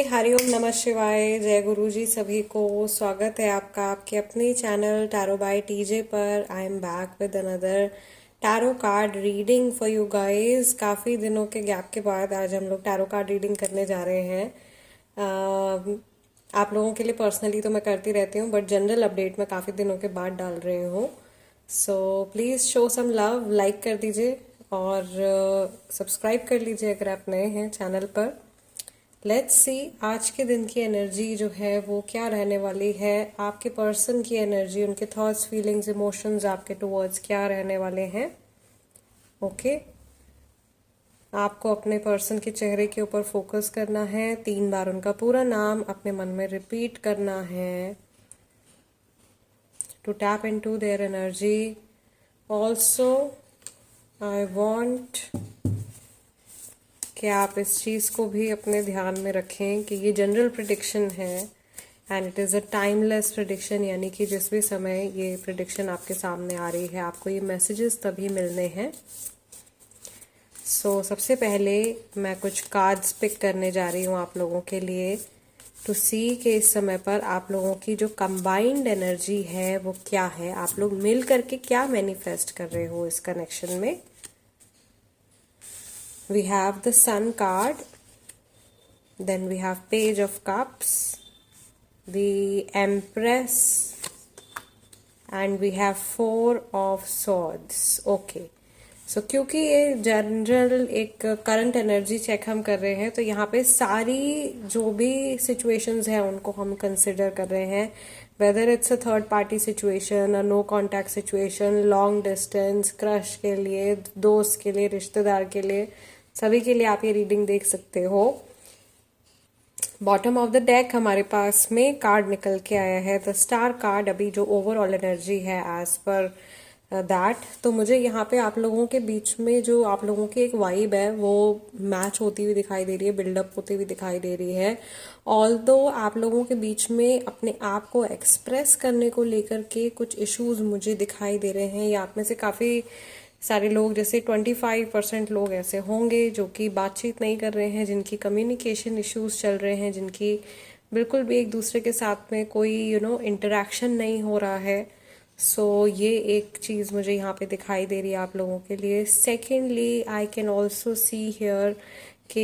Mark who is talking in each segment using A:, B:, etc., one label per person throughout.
A: हरिओम नमः शिवाय, जय गुरु जी सभी को। स्वागत है आपका आपके अपने चैनल टैरो बाय टीजे पर। I am back with another tarot card reading for you guys. काफ़ी दिनों के गैप के बाद आज हम लोग टैरो कार्ड रीडिंग करने जा रहे हैं। आप लोगों के लिए पर्सनली तो मैं करती रहती हूँ, बट जनरल अपडेट मैं काफ़ी दिनों के बाद डाल रही हूँ। So please show some love, like कर दीजिए और सब्सक्राइब कर लीजिए अगर आप नए हैं चैनल पर। लेट्स सी आज के दिन की एनर्जी जो है वो क्या रहने वाली है। आपके पर्सन की एनर्जी, उनके थॉट्स, फीलिंग्स, इमोशंस आपके टुवर्ड्स क्या रहने वाले हैं। ओके आपको अपने पर्सन के चेहरे के ऊपर फोकस करना है। 3 बार उनका पूरा नाम अपने मन में रिपीट करना है to tap into their energy. Also I want कि आप इस चीज़ को भी अपने ध्यान में रखें कि ये जनरल प्रिडिक्शन है and it is a timeless prediction, यानी कि जिस भी समय ये प्रिडिक्शन आपके सामने आ रही है आपको ये मैसेजेस तभी मिलने हैं। सो सबसे पहले मैं कुछ कार्ड्स पिक करने जा रही हूँ आप लोगों के लिए टू सी कि इस समय पर आप लोगों की जो कंबाइंड एनर्जी है वो क्या है। आप लोग मिल करके क्या मैनिफेस्ट कर रहे हो इस कनेक्शन में। We have the Sun card, then we have Page of Cups, the Empress, and we have 4 of Swords. Okay. So क्योंकि ये जनरल एक करंट एनर्जी चेक हम कर रहे हैं तो यहाँ पे सारी जो भी सिचुएशंस हैं उनको हम कंसिडर कर रहे हैं, whether it's a third party situation, a no contact situation, long distance, crush के लिए, दोस्त के लिए, रिश्तेदार के लिए, सभी के लिए आप ये रीडिंग देख सकते हो। बॉटम ऑफ द डेक हमारे पास में कार्ड निकल के आया है द स्टार कार्ड। अभी जो ओवरऑल एनर्जी है एज पर दैट, तो मुझे यहाँ पे आप लोगों के बीच में जो आप लोगों की एक वाइब है वो मैच होती हुई दिखाई दे रही है, बिल्डअप होती हुई दिखाई दे रही है। ऑल्दो आप लोगों के बीच में अपने आप को एक्सप्रेस करने को लेकर के कुछ इश्यूज मुझे दिखाई दे रहे हैं। या आप में से काफ़ी सारे लोग, जैसे 25% लोग ऐसे होंगे जो कि बातचीत नहीं कर रहे हैं, जिनकी कम्युनिकेशन इश्यूज चल रहे हैं, जिनकी बिल्कुल भी एक दूसरे के साथ में कोई इंटरेक्शन नहीं हो रहा है। सो ये एक चीज़ मुझे यहाँ पे दिखाई दे रही है आप लोगों के लिए। Secondly I can also see here कि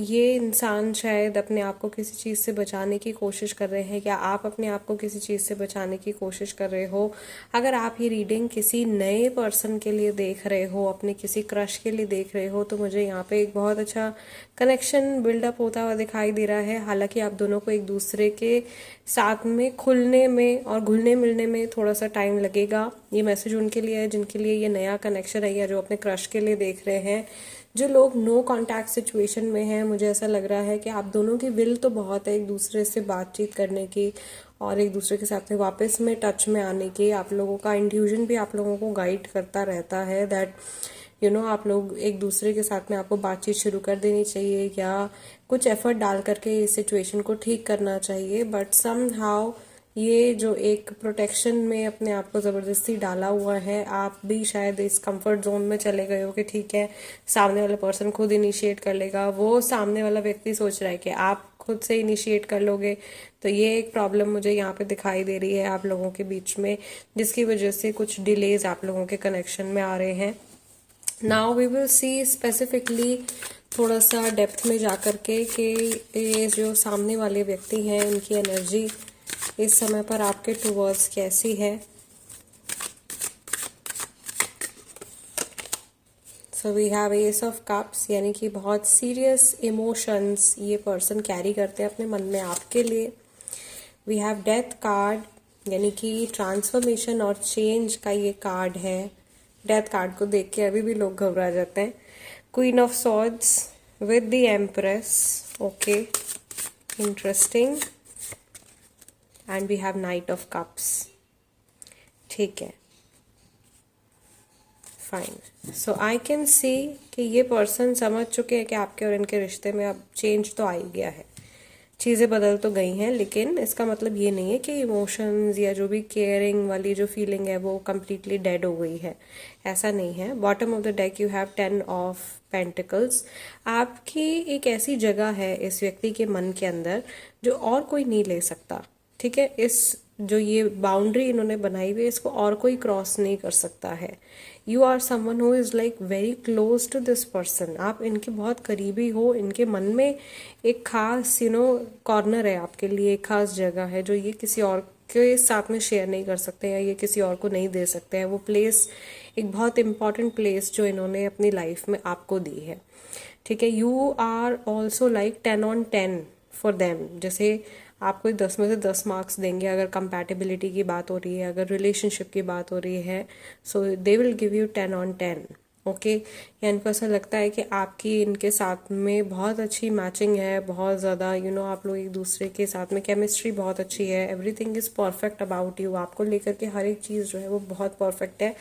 A: ये इंसान शायद अपने आप को किसी चीज़ से बचाने की कोशिश कर रहे हैं, या आप अपने आप को किसी चीज़ से बचाने की कोशिश कर रहे हो। अगर आप ये रीडिंग किसी नए पर्सन के लिए देख रहे हो, अपने किसी क्रश के लिए देख रहे हो, तो मुझे यहाँ पे एक बहुत अच्छा कनेक्शन बिल्डअप होता हुआ दिखाई दे रहा है। हालांकि आप दोनों को एक दूसरे के साथ में खुलने में और घुलने मिलने में थोड़ा सा टाइम लगेगा। ये मैसेज उनके लिए है जिनके लिए ये नया कनेक्शन है, या जो अपने क्रश के लिए देख रहे हैं। जो लोग नो कांटेक्ट सिचुएशन में हैं, मुझे ऐसा लग रहा है कि आप दोनों की विल तो बहुत है एक दूसरे से बातचीत करने की और एक दूसरे के साथ में वापस में टच में आने की। आप लोगों का इंट्यूजन भी आप लोगों को गाइड करता रहता है दैट आप लोग एक दूसरे के साथ में आपको बातचीत शुरू कर देनी चाहिए या कुछ एफर्ट डाल करके इस सिचुएशन को ठीक करना चाहिए। बट सम हाउ ये जो एक प्रोटेक्शन में अपने आप को ज़बरदस्ती डाला हुआ है, आप भी शायद इस कंफर्ट जोन में चले गए हो कि ठीक है सामने वाला पर्सन खुद इनिशिएट कर लेगा। वो सामने वाला व्यक्ति सोच रहा है कि आप खुद से इनिशिएट कर लोगे। तो ये एक प्रॉब्लम मुझे यहाँ पे दिखाई दे रही है आप लोगों के बीच में, जिसकी वजह से कुछ डिलेज आप लोगों के कनेक्शन में आ रहे हैं। Now we will see specifically थोड़ा सा डेप्थ में जा कर के कि ये जो सामने वाले व्यक्ति हैं इनकी एनर्जी इस समय पर आपके टुवर्ड्स कैसी है। So we have ace of cups, यानी कि बहुत सीरियस इमोशंस ये पर्सन कैरी करते हैं अपने मन में आपके लिए। वी हैव डेथ कार्ड, यानी कि ट्रांसफॉर्मेशन और चेंज का ये कार्ड है। डेथ कार्ड को देख के अभी भी लोग घबरा जाते हैं। Queen of swords with the empress, okay interesting. And we have knight of cups, ठीक है fine. So I can see कि ये पर्सन समझ चुके हैं कि आपके और इनके रिश्ते में अब चेंज तो आ ही गया है। चीज़ें बदल तो गई हैं, लेकिन इसका मतलब ये नहीं है कि इमोशंस या जो भी केयरिंग वाली जो फीलिंग है वो कम्प्लीटली डेड हो गई है। ऐसा नहीं है। Bottom of the deck you have 10 of pentacles. आपकी एक ऐसी जगह है इस व्यक्ति के मन के अंदर जो और कोई नहीं ले सकता। ठीक है, इस जो ये बाउंड्री इन्होंने बनाई हुई है इसको और कोई क्रॉस नहीं कर सकता है। You are someone who is like very close to this person. आप इनके बहुत करीबी हो। इनके मन में एक खास कॉर्नर है आपके लिए, एक खास जगह है जो ये किसी और के साथ में शेयर नहीं कर सकते या ये किसी और को नहीं दे सकते हैं। वो प्लेस एक बहुत इंपॉर्टेंट प्लेस जो इन्होंने अपनी लाइफ में आपको दी है। ठीक है, you are also like 10 on 10 for them. जैसे आपको 10 में से 10 मार्क्स देंगे अगर कंपैटिबिलिटी की बात हो रही है, अगर रिलेशनशिप की बात हो रही है, so they will give you 10 on 10। Okay, या इनको ऐसा लगता है कि आपकी इनके साथ में बहुत अच्छी मैचिंग है, बहुत ज़्यादा आप लोग एक दूसरे के साथ में केमिस्ट्री बहुत अच्छी है, everything is perfect about you. आपको लेकर के हर एक चीज़ जो है वो बहुत परफेक्ट है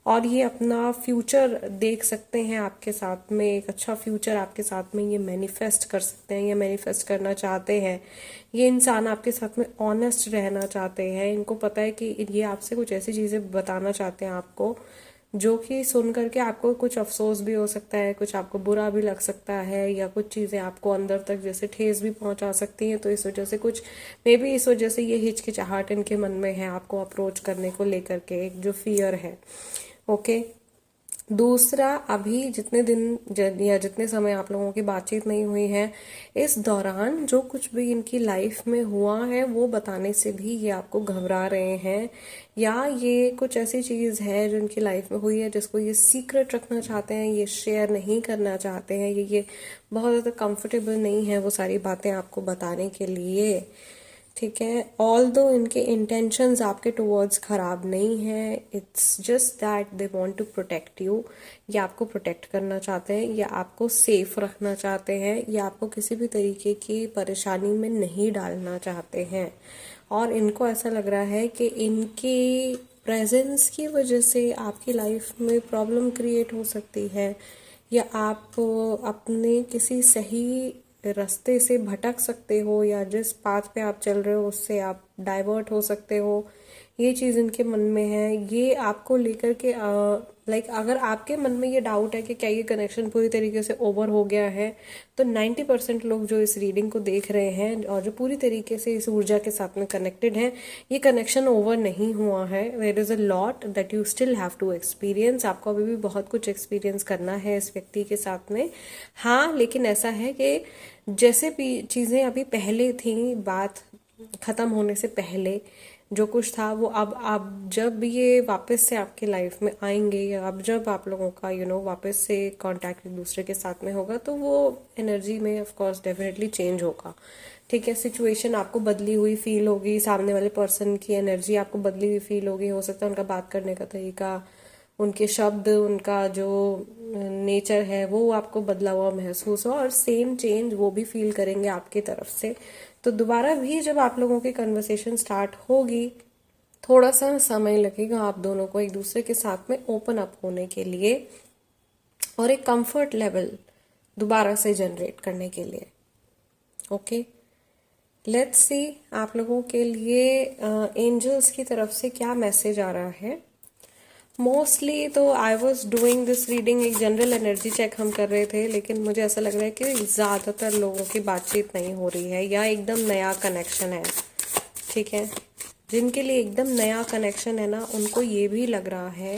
A: और ये अपना फ्यूचर देख सकते हैं आपके साथ में, एक अच्छा फ्यूचर आपके साथ में ये मैनिफेस्ट कर सकते हैं या मैनिफेस्ट करना चाहते हैं। ये इंसान आपके साथ में ऑनेस्ट रहना चाहते हैं। इनको पता है कि ये आपसे कुछ ऐसी चीज़ें बताना चाहते हैं आपको जो कि सुन करके आपको कुछ अफसोस भी हो सकता है, कुछ आपको बुरा भी लग सकता है, या कुछ चीज़ें आपको अंदर तक जैसे ठेस भी पहुंचा सकती हैं। तो इस वजह से कुछ मे बी इस वजह से ये हिचकिचाहट इनके मन में है आपको अप्रोच करने को लेकर के, एक जो फियर है। ओके, दूसरा, अभी जितने दिन या जितने समय आप लोगों की बातचीत नहीं हुई है, इस दौरान जो कुछ भी इनकी लाइफ में हुआ है वो बताने से भी ये आपको घबरा रहे हैं, या ये कुछ ऐसी चीज़ है जो इनकी लाइफ में हुई है जिसको ये सीक्रेट रखना चाहते हैं, ये शेयर नहीं करना चाहते हैं, ये बहुत ज़्यादा कंफर्टेबल नहीं है वो सारी बातें आपको बताने के लिए। ठीक है, ऑल दो इनके इंटेंशंस आपके टुवर्ड्स खराब नहीं है, it's just that they want to protect you. या आपको प्रोटेक्ट करना चाहते हैं, या आपको सेफ रखना चाहते हैं, या आपको किसी भी तरीके की परेशानी में नहीं डालना चाहते हैं। और इनको ऐसा लग रहा है कि इनके प्रेजेंस की वजह से आपकी लाइफ में प्रॉब्लम क्रिएट हो सकती है, या आप अपने किसी सही रास्ते से भटक सकते हो, या जिस पाथ पे आप चल रहे हो उससे आप डाइवर्ट हो सकते हो। ये चीज़ इनके मन में है। ये आपको लेकर के लाइक अगर आपके मन में ये डाउट है कि क्या ये कनेक्शन पूरी तरीके से ओवर हो गया है, तो 90% लोग जो इस रीडिंग को देख रहे हैं और जो पूरी तरीके से इस ऊर्जा के साथ में कनेक्टेड हैं, ये कनेक्शन ओवर नहीं हुआ है। There is a lot that you still have to experience. आपको अभी भी बहुत कुछ एक्सपीरियंस करना है इस व्यक्ति के साथ में। हाँ, लेकिन ऐसा है कि जैसे भी चीज़ें अभी पहले थी, बात ख़त्म होने से पहले जो कुछ था वो अब जब ये वापस से आपकी लाइफ में आएंगे, या अब जब आप लोगों का वापस से कांटेक्ट एक दूसरे के साथ में होगा, तो वो एनर्जी में ऑफ कोर्स डेफिनेटली चेंज होगा। ठीक है, सिचुएशन आपको बदली हुई फील होगी, सामने वाले पर्सन की एनर्जी आपको बदली हुई फील होगी। हो सकता है उनका बात करने का तरीका, उनके शब्द, उनका जो नेचर है वो आपको बदला हुआ महसूस हो, और सेम चेंज वो भी फील करेंगे आपकी तरफ से। तो दोबारा भी जब आप लोगों की कन्वर्सेशन स्टार्ट होगी, थोड़ा सा समय लगेगा आप दोनों को एक दूसरे के साथ में ओपन अप होने के लिए और एक कंफर्ट लेवल दोबारा से जनरेट करने के लिए। ओके, लेट्स सी आप लोगों के लिए एंजल्स की तरफ से क्या मैसेज आ रहा है। मोस्टली तो I was doing this reading, एक जनरल एनर्जी चेक हम कर रहे थे, लेकिन मुझे ऐसा लग रहा है कि ज़्यादातर लोगों की बातचीत नहीं हो रही है, या एकदम नया कनेक्शन है। ठीक है, जिनके लिए एकदम नया कनेक्शन है ना, उनको ये भी लग रहा है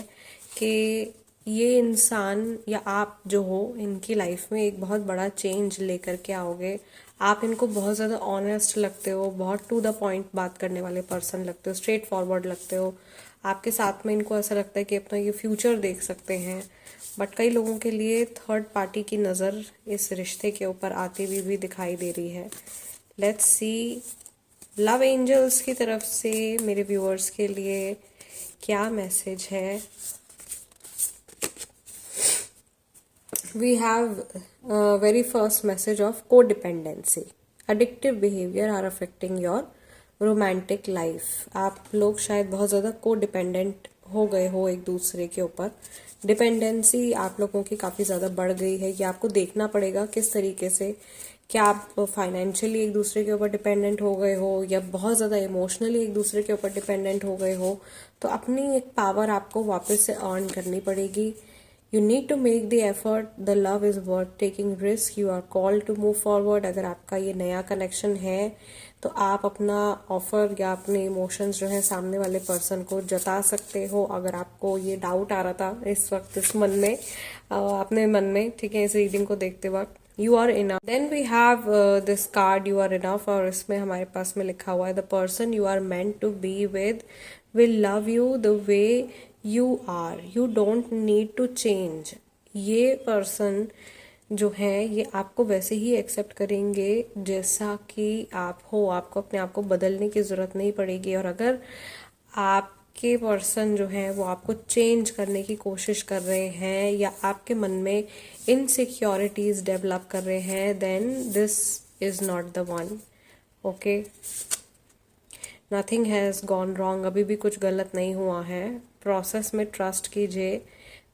A: कि ये इंसान या आप जो हो इनकी लाइफ में एक बहुत बड़ा चेंज लेकर के आओगे। आप इनको बहुत ज़्यादा ऑनेस्ट लगते हो, बहुत टू द पॉइंट बात करने वाले पर्सन लगते हो, स्ट्रेट फॉरवर्ड लगते हो। आपके साथ में इनको ऐसा लगता है कि अपना ये फ्यूचर देख सकते हैं। बट कई लोगों के लिए थर्ड पार्टी की नज़र इस रिश्ते के ऊपर आती हुई भी दिखाई दे रही है। लेट्स सी लव एंजल्स की तरफ से मेरे व्यूअर्स के लिए क्या मैसेज है। We have very first message of codependency. Addictive behavior are affecting your romantic life. आप लोग शायद बहुत ज़्यादा कोडिपेंडेंट हो गए हो एक दूसरे के ऊपर। डिपेंडेंसी आप लोगों की काफ़ी ज़्यादा बढ़ गई है। ये आपको देखना पड़ेगा किस तरीके से क्या आप फाइनेंशियली एक दूसरे के ऊपर डिपेंडेंट हो गए हो या बहुत ज़्यादा इमोशनली एक दूसरे के ऊपर डिपेंडेंट हो गए हो, तो अपनी एक पावर आपको वापस से अर्न करनी पड़ेगी. You need to make the effort. The love is worth taking risk. You are called to move forward. अगर आपका ये नया कनेक्शन है तो आप अपना ऑफर या अपने इमोशंस जो है सामने वाले पर्सन को जता सकते हो. अगर आपको ये डाउट आ रहा था इस वक्त इस मन में, अपने मन में, ठीक है, इस रीडिंग को देखते वक्त, you are enough. Then we have this card you are enough, और इसमें हमारे पास में लिखा हुआ है the person you are meant to be with will love you the way you are. You don't need to change. ये person जो है ये आपको वैसे ही एक्सेप्ट करेंगे जैसा कि आप हो. आपको अपने आप को बदलने की ज़रूरत नहीं पड़ेगी. और अगर आपके पर्सन जो है वो आपको चेंज करने की कोशिश कर रहे हैं या आपके मन में इनसिक्योरिटीज़ डेवलप कर रहे हैं, then this is not the one. Okay, nothing has gone wrong. अभी भी कुछ गलत नहीं हुआ है. प्रोसेस में ट्रस्ट कीजिए.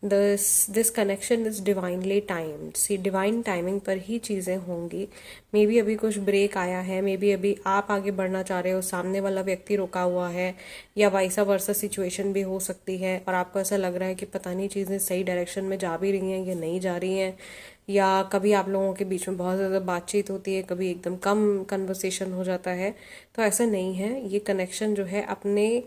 A: This connection is divinely timed. See, divine timing पर ही चीज़ें होंगी. मे बी अभी कुछ ब्रेक आया है, मे बी अभी आप आगे बढ़ना चाह रहे हो, सामने वाला व्यक्ति रुका हुआ है, या वाइसा वर्सा सिचुएशन भी हो सकती है और आपको ऐसा लग रहा है कि पता नहीं चीज़ें सही डायरेक्शन में जा भी रही हैं या नहीं जा रही हैं. या कभी आप लोगों के बीच में बहुत ज़्यादा बातचीत होती है, कभी एकदम कम कन्वर्सेशन हो जाता है. तो ऐसा नहीं है. ये कनेक्शन जो है अपने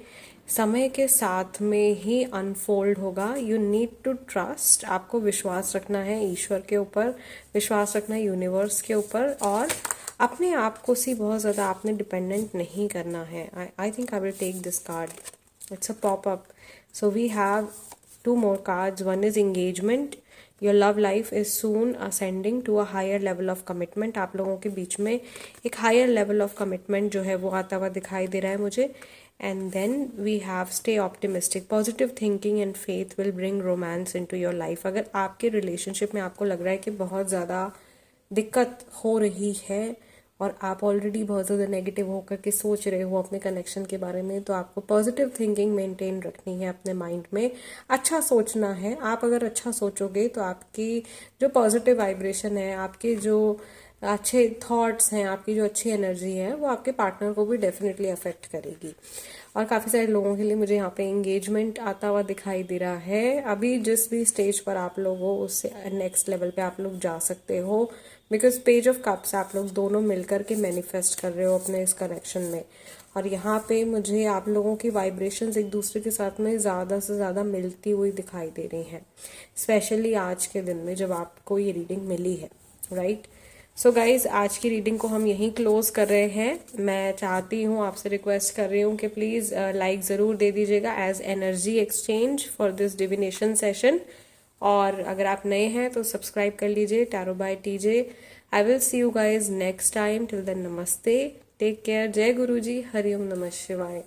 A: समय के साथ में ही अनफोल्ड होगा. You need to trust. आपको विश्वास रखना है ईश्वर के ऊपर, विश्वास रखना है यूनिवर्स के ऊपर, और अपने आप को सी बहुत ज़्यादा आपने डिपेंडेंट नहीं करना है. I think I will take this card. It's a pop up. So we have two more cards. One is engagement. Your love life is soon ascending to a higher level of commitment. आप लोगों के बीच में एक higher level of commitment जो है वो आता हुआ दिखाई दे रहा है मुझे. And then we have stay optimistic. Positive thinking and faith will bring romance into your life. अगर आपके relationship में आपको लग रहा है कि बहुत ज़्यादा दिक्कत हो रही है और आप ऑलरेडी बहुत ज़्यादा नेगेटिव होकर के सोच रहे हो अपने कनेक्शन के बारे में, तो आपको पॉजिटिव थिंकिंग मेंटेन रखनी है अपने माइंड में. अच्छा सोचना है. आप अगर अच्छा सोचोगे तो आपकी जो पॉजिटिव वाइब्रेशन है, आपके जो अच्छे थॉट्स हैं, आपकी जो अच्छी एनर्जी है, वो आपके पार्टनर को भी डेफिनेटली अफेक्ट करेगी. और काफ़ी सारे लोगों के लिए मुझे यहाँ पे एंगेजमेंट आता हुआ दिखाई दे रहा है. अभी जिस भी स्टेज पर आप लोग हो उससे नेक्स्ट लेवल पे आप लोग जा सकते हो, बिकॉज पेज ऑफ कप्स आप लोग दोनों मिलकर के मैनिफेस्ट कर रहे हो अपने इस कनेक्शन में. और यहाँ पे मुझे आप लोगों की वाइब्रेशंस एक दूसरे के साथ में ज़्यादा से ज़्यादा मिलती हुई दिखाई दे रही हैं, स्पेशली आज के दिन में जब आपको ये रीडिंग मिली है. राइट. सो गाइज, आज की रीडिंग को हम यहीं क्लोज कर रहे हैं. मैं चाहती हूँ, आपसे रिक्वेस्ट कर रही हूँ कि प्लीज़ लाइक ज़रूर दे दीजिएगा as energy exchange for this divination session. और अगर आप नए हैं तो सब्सक्राइब कर लीजिए tarot by TJ. I will see you guys next time. Till then, नमस्ते, टेक केयर, जय गुरु जी, हरिओम नमः शिवाय.